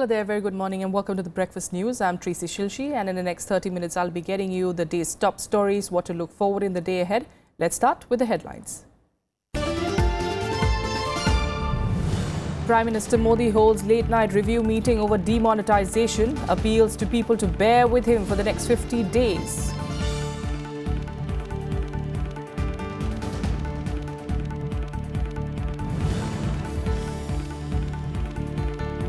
Hello there, very good morning and welcome to the Breakfast News. I'm Tracy Shilshi and in the next 30 minutes I'll be getting you the day's top stories, what to look forward in the day ahead. Let's start with the headlines. Prime Minister Modi holds late-night review meeting over demonetization, appeals to people to bear with him for the next 50 days.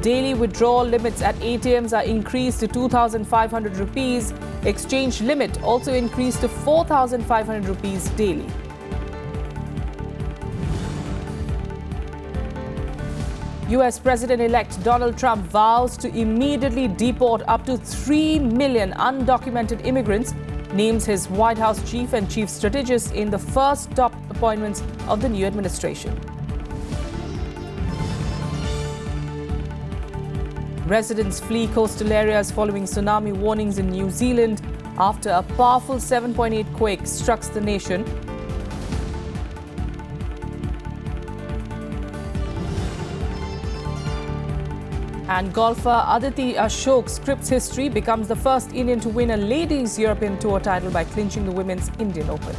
Daily withdrawal limits at ATMs are increased to 2,500 rupees. Exchange limit also increased to 4,500 rupees daily. US President-elect Donald Trump vows to immediately deport up to 3 million undocumented immigrants, names his White House chief and chief strategist in the first top appointments of the new administration. Residents flee coastal areas following tsunami warnings in New Zealand after a powerful 7.8 quake struck the nation. And golfer Aditi Ashok scripts history, becomes the first Indian to win a ladies' European Tour title by clinching the Women's Indian Open.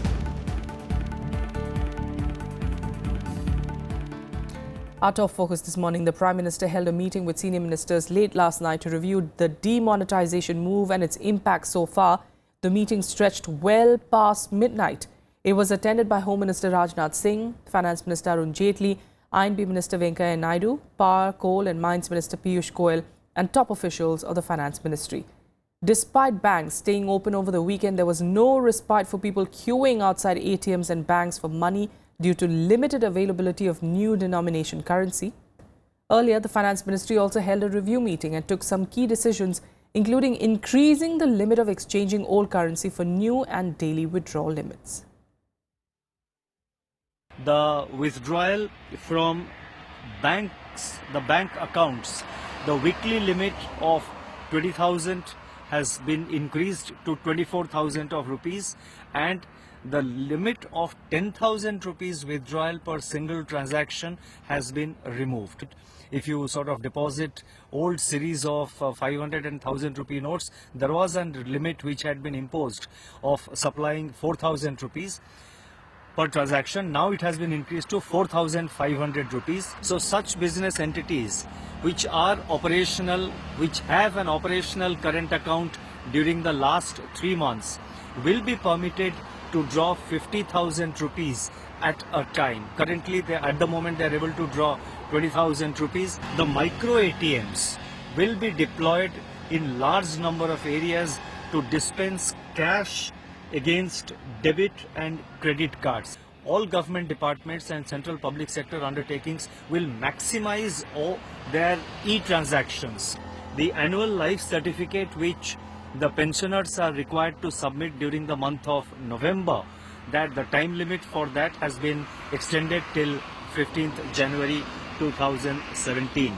Our top focus this morning, the Prime Minister held a meeting with senior ministers late last night to review the demonetization move and its impact so far. The meeting stretched well past midnight. It was attended by Home Minister Rajnath Singh, Finance Minister Arun Jaitley, INB Minister Venkaiah Naidu, Power, Coal and Mines Minister Piyush Goyal and top officials of the Finance Ministry. Despite banks staying open over the weekend, there was no respite for people queuing outside ATMs and banks for money due to limited availability of new denomination currency. Earlier, the Finance Ministry also held a review meeting and took some key decisions, including increasing the limit of exchanging old currency for new and daily withdrawal limits. The withdrawal from banks, the bank accounts, the weekly limit of 20,000 has been increased to 24,000 of rupees, and the limit of 10,000 rupees withdrawal per single transaction has been removed. If you sort of deposit old series of 500 and 1,000 rupee notes, there was a limit which had been imposed of supplying 4,000 rupees per transaction. Now it has been increased to 4,500 rupees. So such business entities which are operational, which have an operational current account during the last 3 months will be permitted to draw 50,000 rupees at a time. Currently, at the moment, they are able to draw 20,000 rupees. The micro ATMs will be deployed in large number of areas to dispense cash against debit and credit cards. All government departments and central public sector undertakings will maximize all their e-transactions. The annual life certificate which the pensioners are required to submit during the month of November, that the time limit for that has been extended till 15th January 2017.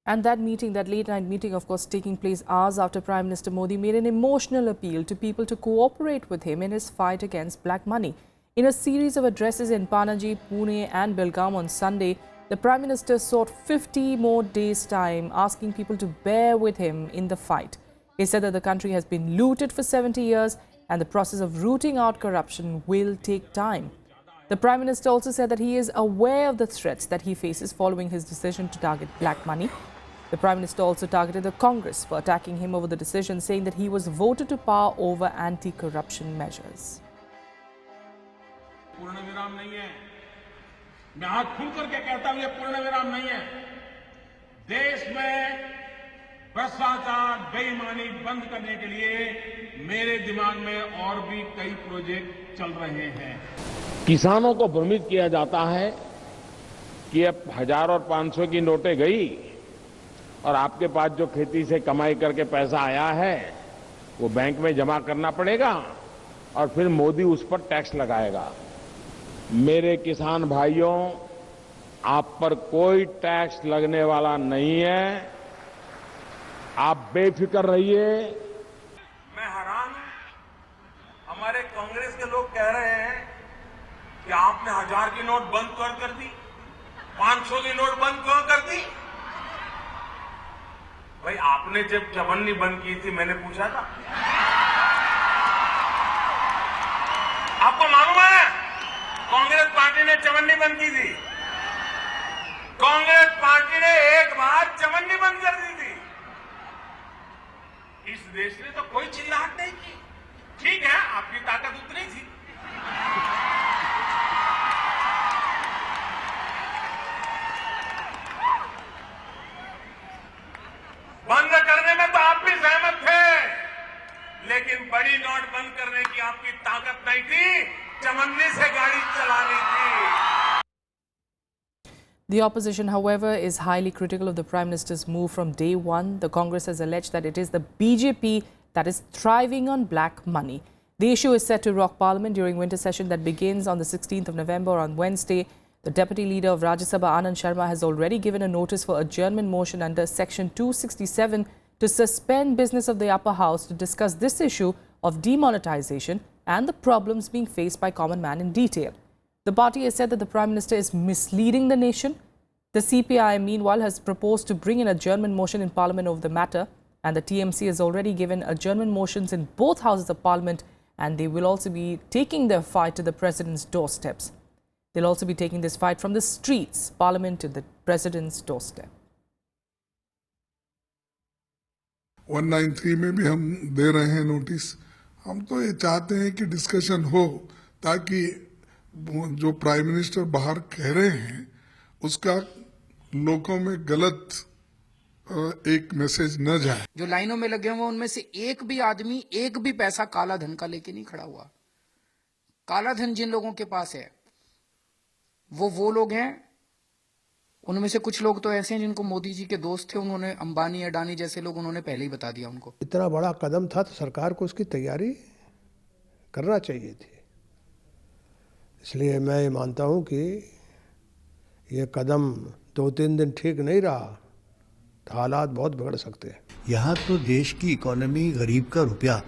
And that meeting, that late-night meeting, of course, taking place hours after Prime Minister Modi made an emotional appeal to people to cooperate with him in his fight against black money. In a series of addresses in Panaji, Pune and Belgaum on Sunday, the Prime Minister sought 50 more days' time, asking people to bear with him in the fight. He said that the country has been looted for 70 years and the process of rooting out corruption will take time. The Prime Minister also said that he is aware of the threats that he faces following his decision to target black money. The Prime Minister also targeted the Congress for attacking him over the decision, saying that he was voted to power over anti-corruption measures. मैं हाथ खुल करके कहता हूं, ये पूर्ण विराम नहीं है। देश में भ्रष्टाचार, बेईमानी बंद करने के लिए मेरे दिमाग में और भी कई प्रोजेक्ट चल रहे हैं। किसानों को भ्रमित किया जाता है कि अब 1000 और 500 की नोटें गई और आपके पास जो खेती से कमाई करके पैसा आया है वो बैंक में जमा करना पड़ेगा और फिर मोदी उस पर टैक्स लगाएगा। मेरे किसान भाइयों, आप पर कोई टैक्स लगने वाला नहीं है, आप बेफिक्र रहिए। मैं हैरान हूं, हमारे कांग्रेस के लोग कह रहे हैं कि आपने 1000 की नोट बंद क्यों कर दी, 500 की नोट बंद क्यों कर दी। भाई आपने जब चवन्नी बंद की थी मैंने पूछा था, आपको मालूम है कांग्रेस पार्टी ने चवन्नी बंद की थी। कांग्रेस पार्टी ने एक बार चवन्नी बंद कर दी थी। इस देश ने तो कोई चिल्लाहट नहीं की। ठीक है, आपकी ताकत उतनी थी। बंद करने में तो आप भी सहमत थे, लेकिन बड़ी नोट बंद करने की आपकी ताकत नहीं थी, चवन्नी से गाड़ी चलानी थी। The opposition, however, is highly critical of the Prime Minister's move from day one. The Congress has alleged that it is the BJP that is thriving on black money. The issue is set to rock Parliament during winter session that begins on the 16th of November on Wednesday. The Deputy Leader of Rajya Sabha, Anand Sharma, has already given a notice for adjournment motion under Section 267 to suspend business of the upper house to discuss this issue of demonetization and the problems being faced by common man in detail. The party has said that the Prime Minister is misleading the nation. The CPI, meanwhile, has proposed to bring an adjournment motion in Parliament over the matter, and the TMC has already given adjournment motions in both houses of Parliament, and they will also be taking their fight to the President's doorsteps. They'll also be taking this fight from the streets, Parliament to the President's doorstep. 193 में भी हम दे रहे हैं notice. हम तो ये चाहते हैं कि डिस्कशन हो, ताकि जो प्राइम मिनिस्टर बाहर कह रहे हैं उसका लोगों में गलत एक मैसेज न जाए। जो लाइनों में लगे हुए उनमें से एक भी आदमी एक भी पैसा काला धन का लेके नहीं खड़ा हुआ। काला धन जिन लोगों के पास है वो लोग हैं। उनमें से कुछ लोग तो ऐसे हैं जिनको मोदी जी के दोस्त थे, उन्होंने अंबानी अडानी जैसे लोग उन्होंने पहले ही बता दिया उनको। इतना बड़ा कदम था तो सरकार को उसकी तैयारी करना चाहिए थी। इसलिए मैं ये मानता हूं कि ये कदम 2-3 दिन ठीक नहीं रहा तो हालात बहुत बिगड़ सकते हैं। यहाँ तो देश की इकोनॉमी, गरीब का रुपया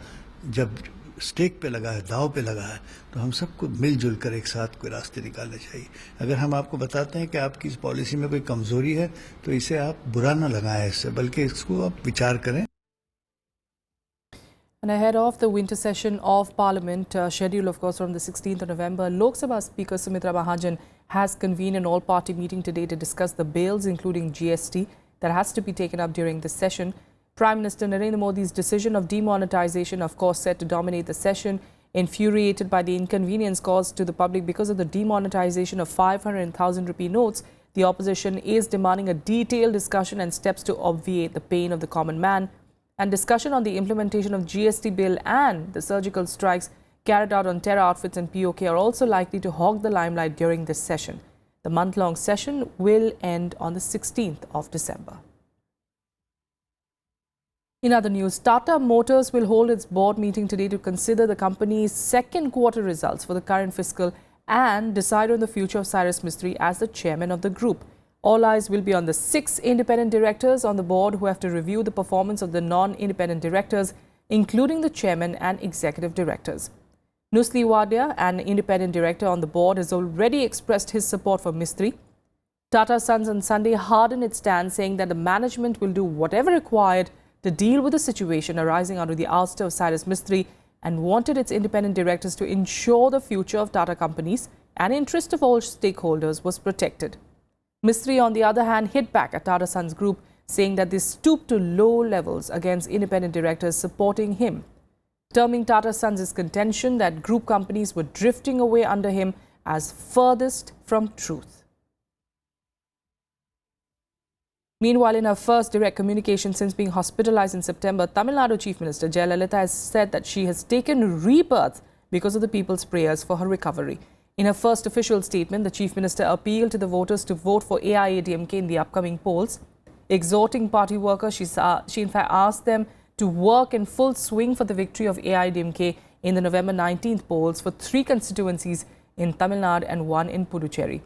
जब स्टेक पे लगा है, दाव पे लगा है, तो हम सबको मिलजुल कर एक साथ कोई रास्ते निकालने चाहिए। अगर हम आपको बताते हैं कि आपकी इस पॉलिसी में कोई कमजोरी है तो इसे आप बुरा ना लगाएं, इससे बल्कि इसको आप विचार करें। And ahead of the winter session of Parliament, scheduled of course from the 16th of November, Lok Sabha Speaker Sumitra Mahajan has convened an all-party meeting today to discuss the bills, including GST, that has to be taken up during this session. Prime Minister Narendra Modi's decision of demonetization, of course, set to dominate the session. Infuriated by the inconvenience caused to the public because of the demonetization of 500 and 1,000 rupee notes, the opposition is demanding a detailed discussion and steps to obviate the pain of the common man. And discussion on the implementation of GST bill and the surgical strikes carried out on terror outfits and POK are also likely to hog the limelight during this session. The month-long session will end on the 16th of December. In other news, Tata Motors will hold its board meeting today to consider the company's second quarter results for the current fiscal and decide on the future of Cyrus Mistry as the chairman of the group. All eyes will be on the 6 independent directors on the board who have to review the performance of the non-independent directors, including the chairman and executive directors. Nusli Wadia, an independent director on the board, has already expressed his support for Mistry. Tata Sons on Sunday hardened its stance, saying that the management will do whatever required to deal with the situation arising out of the ouster of Cyrus Mistry and wanted its independent directors to ensure the future of Tata companies and interest of all stakeholders was protected. Mistry, on the other hand, hit back at Tata Sons Group, saying that they stooped to low levels against independent directors supporting him, terming Tata Sons' contention that group companies were drifting away under him as furthest from truth. Meanwhile, in her first direct communication since being hospitalized in September, Tamil Nadu Chief Minister Jayalalithaa has said that she has taken rebirth because of the people's prayers for her recovery. In her first official statement, the Chief Minister appealed to the voters to vote for AIADMK in the upcoming polls. Exhorting party workers, she in fact asked them to work in full swing for the victory of AIADMK in the November 19th polls for 3 constituencies in Tamil Nadu and 1 in Puducherry.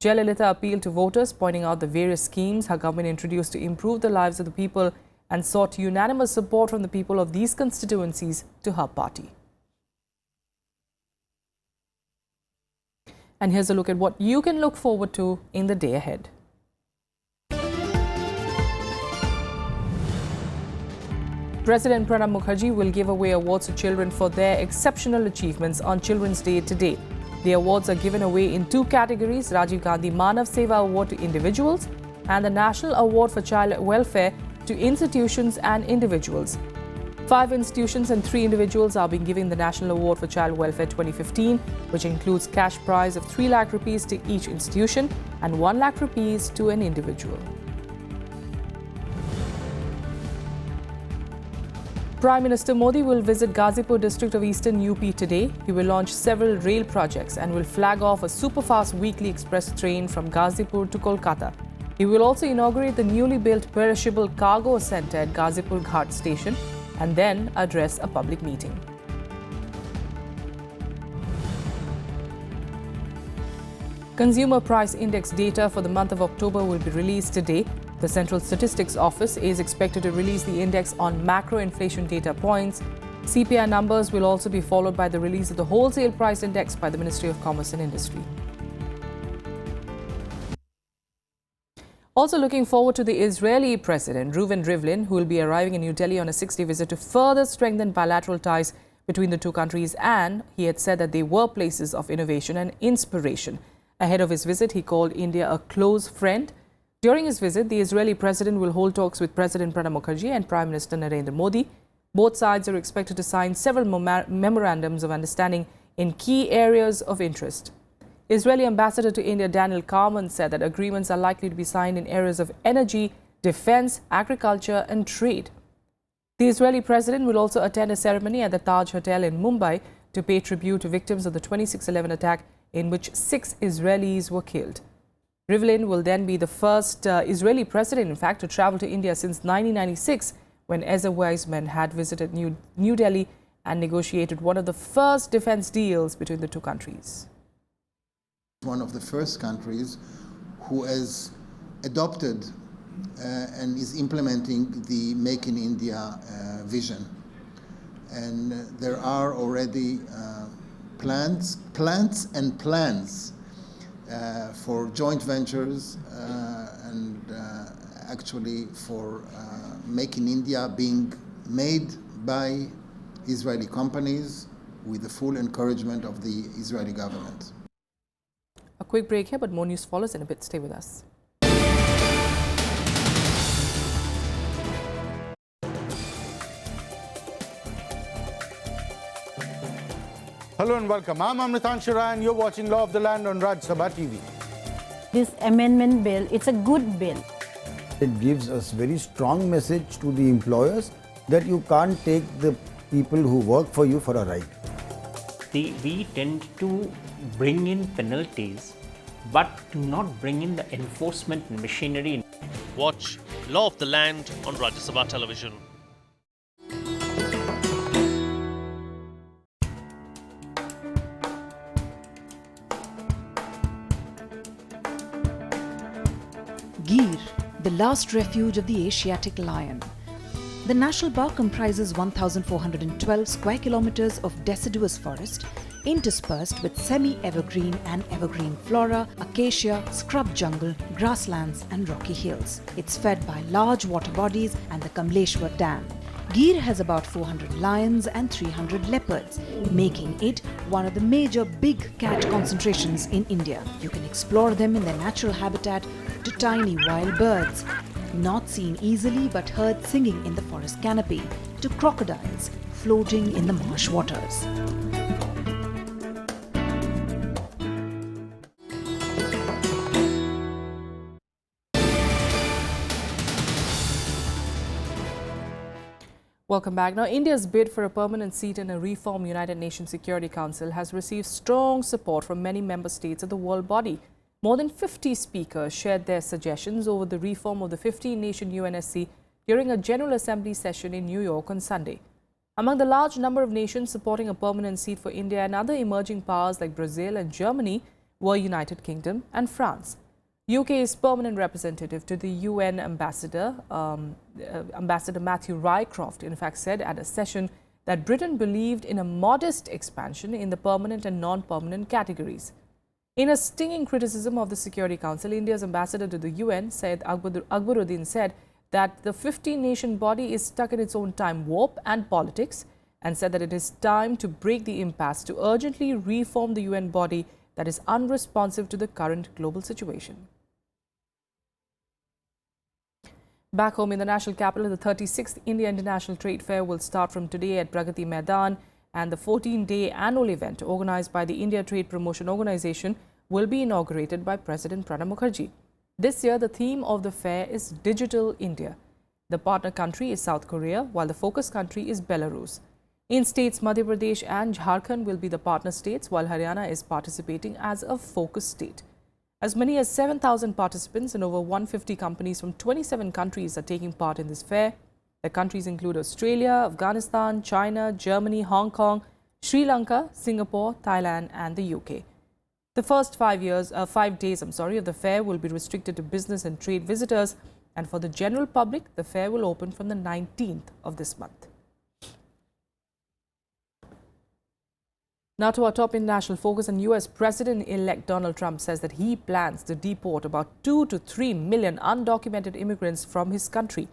Jayalalithaa appealed to voters, pointing out the various schemes her government introduced to improve the lives of the people and sought unanimous support from the people of these constituencies to her party. And here's a look at what you can look forward to in the day ahead. President Pranab Mukherjee will give away awards to children for their exceptional achievements on Children's Day today. The awards are given away in two categories: Rajiv Gandhi Manav Seva Award to individuals and the National Award for Child Welfare to institutions and individuals. 5 institutions and 3 individuals are being given the National Award for Child Welfare 2015, which includes cash prize of 3 lakh rupees to each institution and 1 lakh rupees to an individual. Prime Minister Modi will visit Ghazipur district of eastern UP today. He will launch several rail projects and will flag off a super-fast weekly express train from Ghazipur to Kolkata. He will also inaugurate the newly built perishable cargo centre at Ghazipur Ghat station and then address a public meeting. Consumer Price Index data for the month of October will be released today. The Central Statistics Office is expected to release the index on macro inflation data points. CPI numbers will also be followed by the release of the Wholesale Price Index by the Ministry of Commerce and Industry. Also looking forward to the Israeli President, Reuven Rivlin, who will be arriving in New Delhi on a 6-day visit to further strengthen bilateral ties between the two countries, and he had said that they were places of innovation and inspiration. Ahead of his visit, he called India a close friend. During his visit, the Israeli president will hold talks with President Pranab Mukherjee and Prime Minister Narendra Modi. Both sides are expected to sign several memorandums of understanding in key areas of interest. Israeli Ambassador to India Daniel Carman said that agreements are likely to be signed in areas of energy, defense, agriculture and trade. The Israeli president will also attend a ceremony at the Taj Hotel in Mumbai to pay tribute to victims of the 26/11 attack in which 6 Israelis were killed. Rivlin will then be the first Israeli president, in fact, to travel to India since 1996, when Ezer Weizman had visited New Delhi and negotiated one of the first defense deals between the two countries. One of the first countries who has adopted and is implementing the Make in India vision. And there are already plans for joint ventures and actually for Make in India being made by Israeli companies with the full encouragement of the Israeli government. A quick break here, but more news follows in a bit. Stay with us. Hello and welcome. I'm Amritan Shira and you're watching Law of the Land on Sabha TV. This amendment bill, it's a good bill. It gives us very strong message to the employers that you can't take the people who work for you for a ride. We tend to bring in penalties but do not bring in the enforcement machinery. Watch Law of the Land on Rajya Sabha television. Gir, the last refuge of the Asiatic lion. The national park comprises 1,412 square kilometers of deciduous forest interspersed with semi-evergreen and evergreen flora, acacia, scrub jungle, grasslands and rocky hills. It's fed by large water bodies and the Kamleshwar Dam. Gir has about 400 lions and 300 leopards, making it one of the major big cat concentrations in India. You can explore them in their natural habitat to tiny wild birds, not seen easily but heard singing in the forest canopy, to crocodiles floating in the marsh waters. Welcome back. Now, India's bid for a permanent seat in a reformed United Nations Security Council has received strong support from many member states of the world body. More than 50 speakers shared their suggestions over the reform of the 15-nation UNSC during a General Assembly session in New York on Sunday. Among the large number of nations supporting a permanent seat for India and other emerging powers like Brazil and Germany were United Kingdom and France. UK's permanent representative to the UN Ambassador Matthew Rycroft, in fact, said at a session that Britain believed in a modest expansion in the permanent and non-permanent categories. In a stinging criticism of the Security Council, India's ambassador to the UN, Syed Akbaruddin, said that the 15-nation body is stuck in its own time warp and politics, and said that it is time to break the impasse to urgently reform the UN body that is unresponsive to the current global situation. Back home in the national capital, the 36th India International Trade Fair will start from today at Pragati Maidan, and the 14-day annual event organized by the India Trade Promotion Organization will be inaugurated by President Pranab Mukherjee. This year, the theme of the fair is Digital India. The partner country is South Korea, while the focus country is Belarus. In states, Madhya Pradesh and Jharkhand will be the partner states, while Haryana is participating as a focus state. As many as 7,000 participants and over 150 companies from 27 countries are taking part in this fair. The countries include Australia, Afghanistan, China, Germany, Hong Kong, Sri Lanka, Singapore, Thailand and the UK. The first 5 days of the fair will be restricted to business and trade visitors, and for the general public, the fair will open from the 19th of this month. Now to our top international focus, and US President-elect Donald Trump says that he plans to deport about 2 to 3 million undocumented immigrants from his country.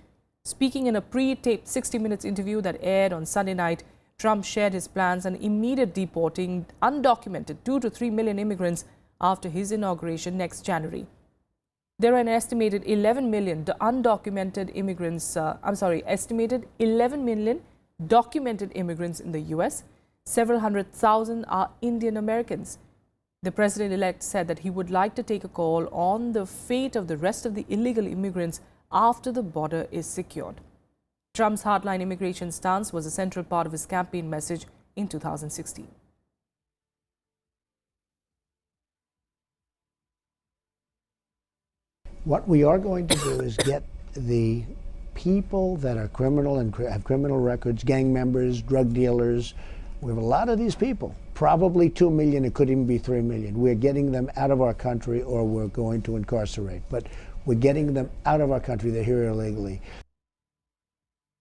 Speaking in a pre-taped 60 Minutes interview that aired on Sunday night, Trump shared his plans on immediate deporting undocumented 2 to 3 million immigrants after his inauguration next January. There are an estimated 11 million documented immigrants in the US. Several hundred thousand are Indian Americans. The president-elect said that he would like to take a call on the fate of the rest of the illegal immigrants after the border is secured. Trump's hardline immigration stance was a central part of his campaign message in 2016. What we are going to do is get the people that are criminal and have criminal records, gang members, drug dealers. We have a lot of these people, probably 2 million, it could even be 3 million. We're getting them out of our country, or we're going to incarcerate. But we're getting them out of our country. They're here illegally.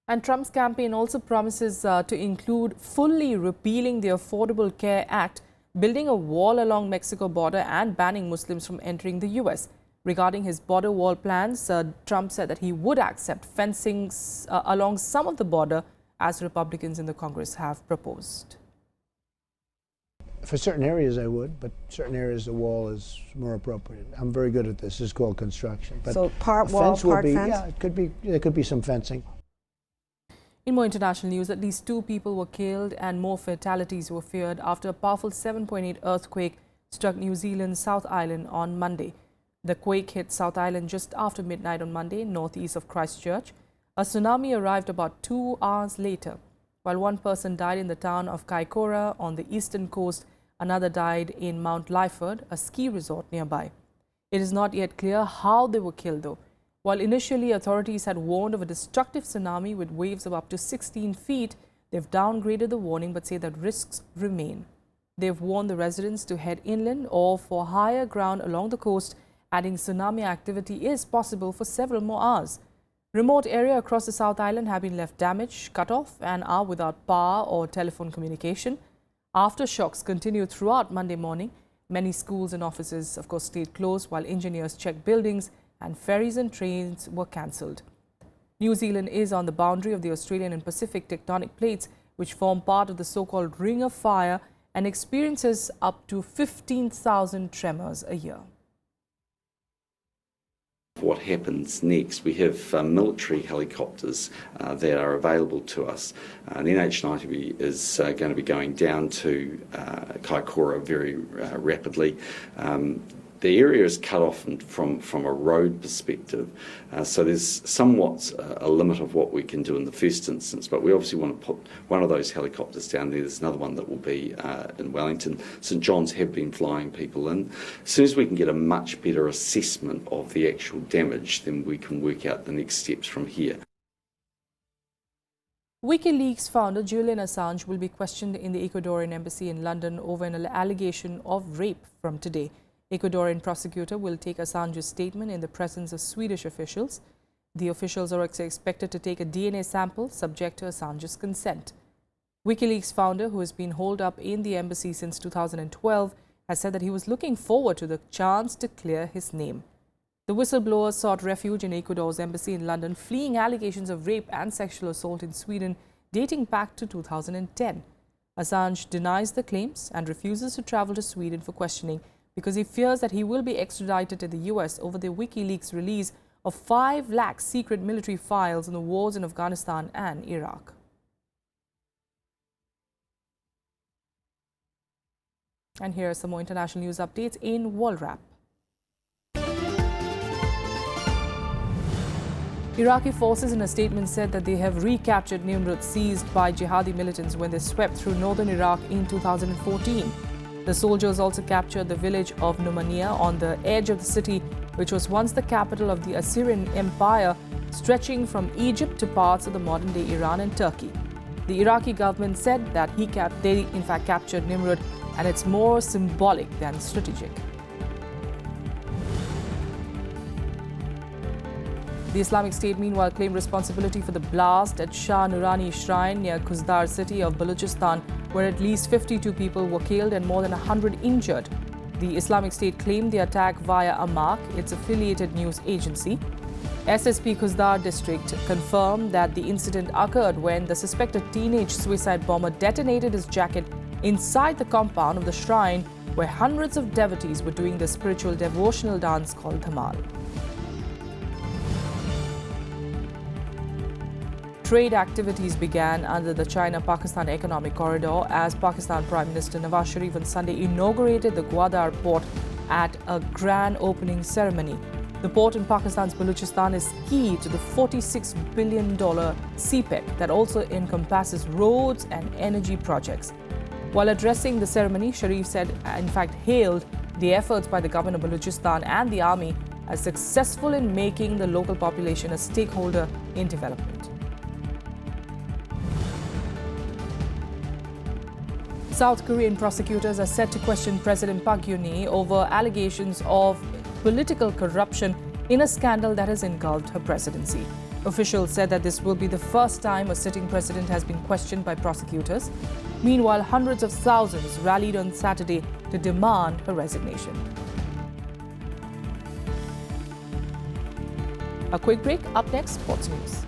And Trump's campaign also promises to include fully repealing the Affordable Care Act, building a wall along Mexico border and banning Muslims from entering the US. Regarding his border wall plans, Trump said that he would accept fencing along some of the border, as Republicans in the Congress have proposed. For certain areas I would, but certain areas the wall is more appropriate. I'm very good at this. It's called construction. But so part wall, part fence? Yeah, there could be some fencing. In more international news, at least 2 people were killed and more fatalities were feared after a powerful 7.8 earthquake struck New Zealand's South Island on Monday. The quake hit South Island just after midnight on Monday, northeast of Christchurch. A tsunami arrived about 2 hours later. While one person died in the town of Kaikoura on the eastern coast, another died in Mount Lyford, a ski resort nearby. It is not yet clear how they were killed, though. While initially authorities had warned of a destructive tsunami with waves of up to 16 feet, they've downgraded the warning but say that risks remain. They've warned the residents to head inland or for higher ground along the coast, adding tsunami activity is possible for several more hours. Remote areas across the South Island have been left damaged, cut off and are without power or telephone communication. Aftershocks continued throughout Monday morning. Many schools and offices, of course, stayed closed while engineers checked buildings and ferries and trains were cancelled. New Zealand is on the boundary of the Australian and Pacific tectonic plates, which form part of the so-called Ring of Fire, and experiences up to 15,000 tremors a year. What happens next? We have military helicopters that are available to us. An NH90 is going to be going down to Kaikoura very rapidly. The area is cut off from a road perspective, so there's somewhat a limit of what we can do in the first instance, but we obviously want to put one of those helicopters down there. There's another one that will be in Wellington. St John's have been flying people in. As soon as we can get a much better assessment of the actual damage, then we can work out the next steps from here. WikiLeaks founder Julian Assange will be questioned in the Ecuadorian embassy in London over an allegation of rape from today. Ecuadorian prosecutor will take Assange's statement in the presence of Swedish officials. The officials are expected to take a DNA sample subject to Assange's consent. WikiLeaks founder, who has been holed up in the embassy since 2012, has said that he was looking forward to the chance to clear his name. The whistleblower sought refuge in Ecuador's embassy in London, fleeing allegations of rape and sexual assault in Sweden dating back to 2010. Assange denies the claims and refuses to travel to Sweden for questioning because he fears that he will be extradited to the US over the WikiLeaks release of 5 lakh secret military files on the wars in Afghanistan and Iraq. And here are some more international news updates in World Wrap. Iraqi forces in a statement said that they have recaptured Nimrud seized by jihadi militants when they swept through northern Iraq in 2014. The soldiers also captured the village of Numania on the edge of the city, which was once the capital of the Assyrian Empire, stretching from Egypt to parts of the modern-day Iran and Turkey. The Iraqi government said that they in fact captured Nimrud, and it's more symbolic than strategic. The Islamic State, meanwhile, claimed responsibility for the blast at Shah Nurani Shrine near Kuzdar city of Balochistan, where at least 52 people were killed and more than 100 injured. The Islamic State claimed the attack via Amaq, its affiliated news agency. SSP Kuzdar district confirmed that the incident occurred when the suspected teenage suicide bomber detonated his jacket inside the compound of the shrine, where hundreds of devotees were doing the spiritual devotional dance called Dhamal. Trade activities began under the China-Pakistan Economic Corridor as Pakistan Prime Minister Nawaz Sharif on Sunday inaugurated the Gwadar port at a grand opening ceremony. The port in Pakistan's Balochistan is key to the $46 billion CPEC that also encompasses roads and energy projects. While addressing the ceremony, Sharif said, in fact, hailed the efforts by the government of Balochistan and the army as successful in making the local population a stakeholder in development. South Korean prosecutors are set to question President Park Geun-hye over allegations of political corruption in a scandal that has engulfed her presidency. Officials said that this will be the first time a sitting president has been questioned by prosecutors. Meanwhile, hundreds of thousands rallied on Saturday to demand her resignation. A quick break. Up next, sports news.